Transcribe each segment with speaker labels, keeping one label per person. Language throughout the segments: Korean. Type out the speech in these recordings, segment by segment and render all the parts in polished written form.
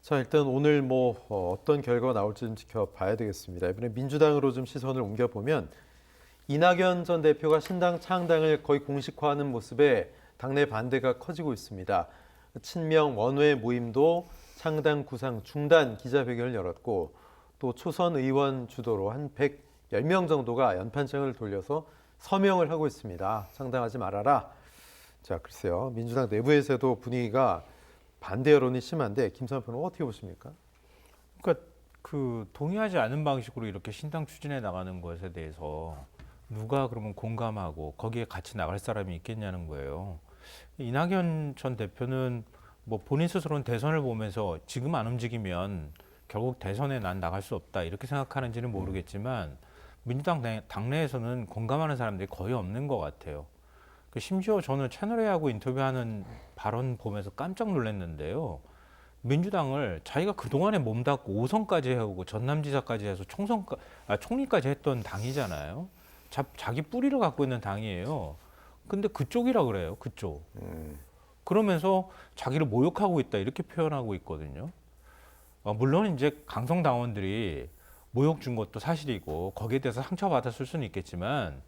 Speaker 1: 자, 일단 오늘 어떤 결과가 나올지 좀 지켜봐야 되겠습니다. 이번에 민주당으로 좀 시선을 옮겨보면 이낙연 전 대표가 신당 창당을 거의 공식화하는 모습에 당내 반대가 커지고 있습니다. 친명 원외 모임도 창당 구상 중단 기자회견을 열었고 또 초선 의원 주도로 한 110명 정도가 연판장을 돌려서 서명을 하고 있습니다. 창당하지 말아라. 자, 글쎄요. 민주당 내부에서도 분위기가 반대 여론이 심한데 김삼 의원은 어떻게 보십니까?
Speaker 2: 그러니까 그 동의하지 않은 방식으로 이렇게 신당 추진해 나가는 것에 대해서 누가 그러면 공감하고 거기에 같이 나갈 사람이 있겠냐는 거예요. 이낙연 전 대표는 뭐 본인 스스로는 대선을 보면서 지금 안 움직이면 결국 대선에 난 나갈 수 없다 이렇게 생각하는지는 모르겠지만 민주당 당내에서는 공감하는 사람들이 거의 없는 것 같아요. 심지어 저는 채널A하고 인터뷰하는 발언 보면서 깜짝 놀랐는데요. 민주당을 자기가 그동안에 몸담고 5선까지 해오고 전남지사까지 해서 총리까지 했던 당이잖아요. 자기 뿌리를 갖고 있는 당이에요. 근데 그쪽이라 그래요. 그쪽. 그러면서 자기를 모욕하고 있다 이렇게 표현하고 있거든요. 물론 이제 강성당원들이 모욕 준 것도 사실이고 거기에 대해서 상처받았을 수는 있겠지만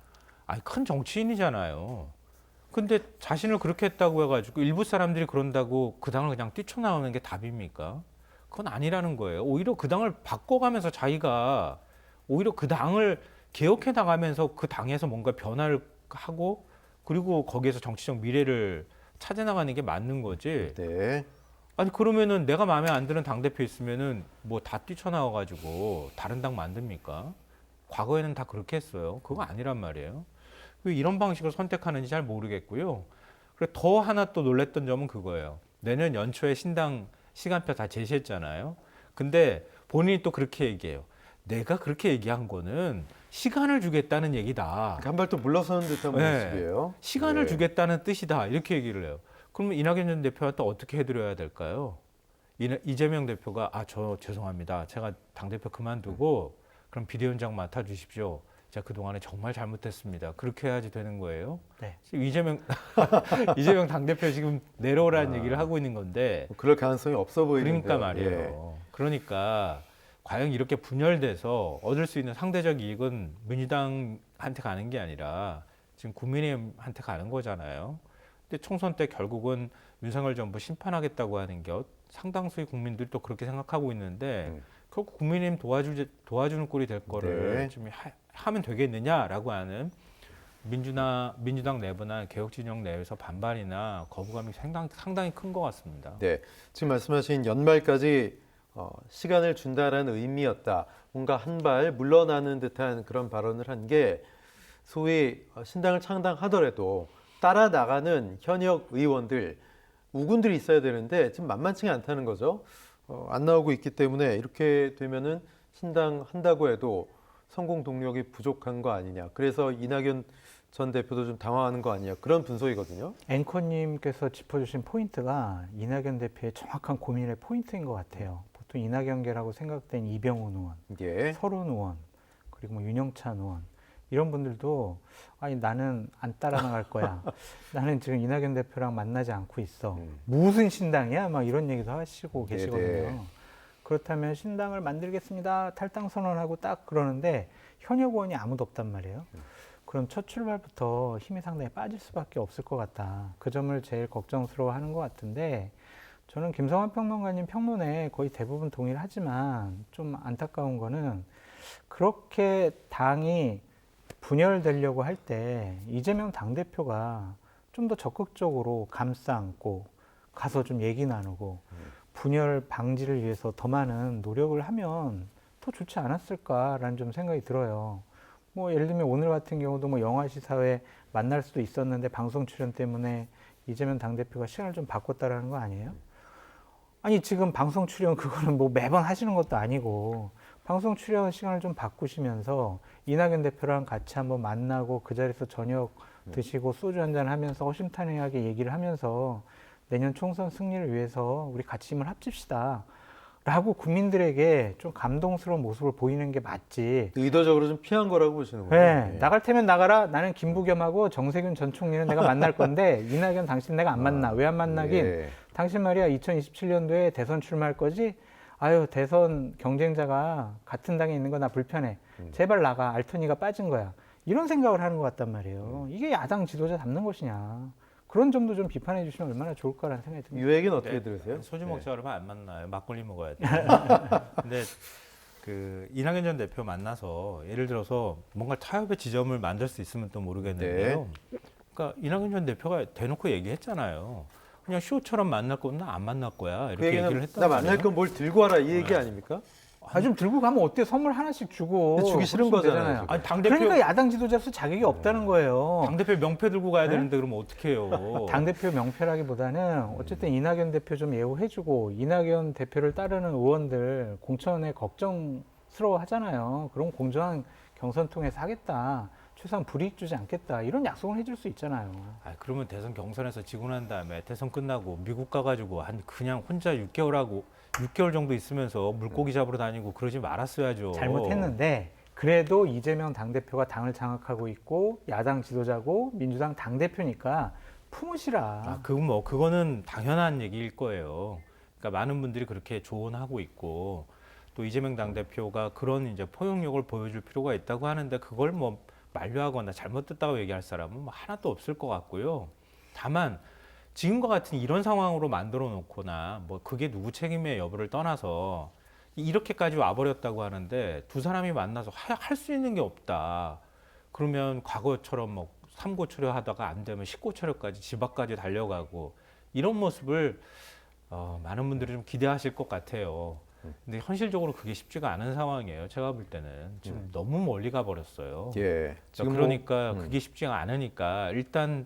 Speaker 2: 큰 정치인이잖아요. 근데 자신을 그렇게 했다고 해가지고 일부 사람들이 그런다고 그 당을 그냥 뛰쳐나오는 게 답입니까? 그건 아니라는 거예요. 오히려 그 당을 바꿔가면서 자기가 오히려 그 당을 개혁해 나가면서 그 당에서 뭔가 변화를 하고 그리고 거기에서 정치적 미래를 찾아나가는 게 맞는 거지.
Speaker 1: 네.
Speaker 2: 아니 그러면은 내가 마음에 안 드는 당대표 있으면은 뭐 다 뛰쳐나와가지고 다른 당 만듭니까? 과거에는 다 그렇게 했어요. 그거 아니란 말이에요. 왜 이런 방식을 선택하는지 잘 모르겠고요. 그리고 더 하나 또 놀랬던 점은 그거예요. 내년 연초에 신당 시간표 다 제시했잖아요. 근데 본인이 또 그렇게 얘기해요. 내가 그렇게 얘기한 거는 시간을 주겠다는 얘기다.
Speaker 1: 한 발 또 물러서는 듯한 모습이에요.
Speaker 2: 시간을
Speaker 1: 네.
Speaker 2: 주겠다는 뜻이다. 이렇게 얘기를 해요. 그러면 이낙연 전 대표한테 어떻게 해드려야 될까요? 이재명 대표가 저 죄송합니다. 제가 당대표 그만두고 그럼 비대위원장 맡아주십시오. 제가 그동안에 정말 잘못했습니다. 그렇게 해야지 되는 거예요.
Speaker 1: 네.
Speaker 2: 이재명 당대표 지금 내려오라는 얘기를 하고 있는 건데
Speaker 1: 그럴 가능성이 없어 보이는데요.
Speaker 2: 그러니까 말이에요.
Speaker 1: 예.
Speaker 2: 그러니까 과연 이렇게 분열돼서 얻을 수 있는 상대적 이익은 민주당한테 가는 게 아니라 지금 국민의힘한테 가는 거잖아요. 근데 총선 때 결국은 윤석열 정부 심판하겠다고 하는 게 상당수의 국민들이 또 그렇게 생각하고 있는데 결국 국민의힘 도와주는 꼴이 될 거를
Speaker 1: 네.
Speaker 2: 좀 하면 되겠느냐라고 하는 민주당 내부나 개혁진영 내에서 반발이나 거부감이 상당히 큰 것 같습니다.
Speaker 1: 네. 지금 말씀하신 연말까지 시간을 준다라는 의미였다. 뭔가 한 발 물러나는 듯한 그런 발언을 한 게 소위 신당을 창당하더라도 따라 나가는 현역 의원들, 우군들이 있어야 되는데 지금 만만치가 않다는 거죠. 안 나오고 있기 때문에 이렇게 되면은 신당 한다고 해도 성공 동력이 부족한 거 아니냐. 그래서 이낙연 전 대표도 좀 당황하는 거 아니냐. 그런 분석이거든요.
Speaker 3: 앵커님께서 짚어주신 포인트가 이낙연 대표의 정확한 고민의 포인트인 것 같아요. 보통 이낙연계라고 생각된 이병훈 의원,
Speaker 1: 예.
Speaker 3: 서른 의원, 그리고 뭐 윤영찬 의원 이런 분들도 나는 안 따라 나갈 거야. 나는 지금 이낙연 대표랑 만나지 않고 있어. 무슨 신당이야? 막 이런 얘기도 하시고 계시거든요.
Speaker 1: 네네.
Speaker 3: 그렇다면 신당을 만들겠습니다. 탈당 선언하고 딱 그러는데 현역 의원이 아무도 없단 말이에요. 그럼 첫 출발부터 힘이 상당히 빠질 수밖에 없을 것 같다. 그 점을 제일 걱정스러워하는 것 같은데 저는 김성환 평론가님 평론에 거의 대부분 동의를 하지만 좀 안타까운 거는 그렇게 당이 분열되려고 할 때 이재명 당대표가 좀 더 적극적으로 감싸 안고 가서 좀 얘기 나누고 분열 방지를 위해서 더 많은 노력을 하면 더 좋지 않았을까라는 좀 생각이 들어요. 뭐 예를 들면 오늘 같은 경우도 뭐 영화시사회 만날 수도 있었는데 방송 출연 때문에 이재명 당대표가 시간을 좀 바꿨다라는 거 아니에요? 아니 지금 방송 출연 그거는 뭐 매번 하시는 것도 아니고 방송 출연 시간을 좀 바꾸시면서 이낙연 대표랑 같이 한번 만나고 그 자리에서 저녁 드시고 소주 한잔 하면서 허심탄회하게 얘기를 하면서 내년 총선 승리를 위해서 우리 같이 힘을 합칩시다. 라고 국민들에게 좀 감동스러운 모습을 보이는 게 맞지.
Speaker 1: 의도적으로 좀 피한 거라고 보시는 거예요.
Speaker 3: 네, 나갈 테면 나가라. 나는 김부겸하고 정세균 전 총리는 내가 만날 건데 이낙연 당신 내가 안 만나. 왜 안 만나긴?
Speaker 1: 예.
Speaker 3: 당신 말이야 2027년도에 대선 출마할 거지? 아유 대선 경쟁자가 같은 당에 있는 거 나 불편해. 제발 나가. 알토니가 빠진 거야. 이런 생각을 하는 것 같단 말이에요. 이게 야당 지도자 닮는 것이냐. 그런 점도 좀 비판해 주시면 얼마나 좋을까라는 생각이 듭니다.
Speaker 1: 유 얘기는 어떻게 들으세요?
Speaker 2: 소주 먹자 그러면 안 만나요. 막걸리 먹어야 돼. 근데 그 이낙연 전 대표 만나서 예를 들어서 뭔가 타협의 지점을 만들 수 있으면 또 모르겠는데요. 그러니까 이낙연 전 대표가 대놓고 얘기했잖아요. 그냥 쇼처럼 만날 거면 나 안 만날 거야.
Speaker 1: 그
Speaker 2: 이렇게 얘기를
Speaker 1: 얘기는
Speaker 2: 했단
Speaker 1: 나
Speaker 2: 말이에요.
Speaker 1: 만날 건 뭘 들고 와라 이 얘기 아닙니까?
Speaker 3: 아, 좀 들고 가면 어때? 선물 하나씩 주고.
Speaker 1: 근데 주기 싫은
Speaker 3: 그러시면
Speaker 1: 거잖아요,
Speaker 3: 되잖아요.
Speaker 1: 지금.
Speaker 2: 아니 당대표
Speaker 3: 그러니까 야당 지도자로서 자격이 없다는 거예요.
Speaker 2: 당대표 명패 들고 가야
Speaker 3: 네?
Speaker 2: 되는데 그러면 어떡해요.
Speaker 3: 당대표 명패라기보다는 어쨌든 이낙연 대표 좀 예우해주고 이낙연 대표를 따르는 의원들 공천에 걱정스러워 하잖아요. 그럼 공정한 경선 통해서 하겠다. 최소한 불이익 주지 않겠다. 이런 약속을 해줄 수 있잖아요.
Speaker 2: 아, 그러면 대선 경선에서 지고 난 다음에 대선 끝나고 미국 가가지고 한 그냥 혼자 6개월 정도 있으면서 물고기 잡으러 다니고 그러지 말았어야죠.
Speaker 3: 잘못했는데 그래도 이재명 당대표가 당을 장악하고 있고 야당 지도자고 민주당 당대표니까 품으시라.
Speaker 2: 아, 그거는 당연한 얘기일 거예요. 그러니까 많은 분들이 그렇게 조언하고 있고 또 이재명 당대표가 그런 이제 포용력을 보여줄 필요가 있다고 하는데 그걸 뭐 만류하거나 잘못됐다고 얘기할 사람은 뭐 하나도 없을 것 같고요. 다만 지금과 같은 이런 상황으로 만들어 놓거나 뭐 그게 누구 책임의 여부를 떠나서 이렇게까지 와버렸다고 하는데 두 사람이 만나서 할 수 있는 게 없다. 그러면 과거처럼 뭐 삼고초려 하다가 안 되면 십고초려까지 집 앞까지 달려가고 이런 모습을 많은 분들이 좀 기대하실 것 같아요. 근데 현실적으로 그게 쉽지가 않은 상황이에요. 제가 볼 때는 지금 너무 멀리 가버렸어요.
Speaker 1: 예. 지금
Speaker 2: 그러니까 그게 쉽지가 않으니까 일단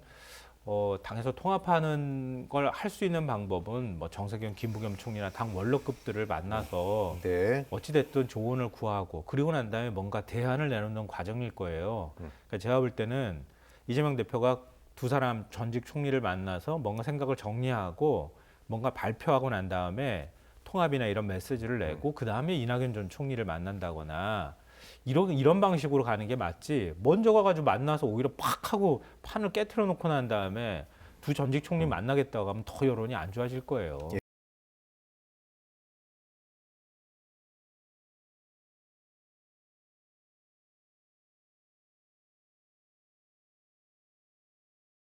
Speaker 2: 당에서 통합하는 걸 할 수 있는 방법은 뭐 정세균, 김부겸 총리나 당 원로급들을 만나서
Speaker 1: 네.
Speaker 2: 어찌됐든 조언을 구하고 그리고 난 다음에 뭔가 대안을 내놓는 과정일 거예요. 그러니까 제가 볼 때는 이재명 대표가 두 사람 전직 총리를 만나서 뭔가 생각을 정리하고 뭔가 발표하고 난 다음에 통합이나 이런 메시지를 내고 그 다음에 이낙연 전 총리를 만난다거나 이런 방식으로 가는 게 맞지. 먼저 가가지고 만나서 오히려 팍 하고 판을 깨트려 놓고 난 다음에 두 전직 총리 만나겠다고 하면 더 여론이 안 좋아질 거예요.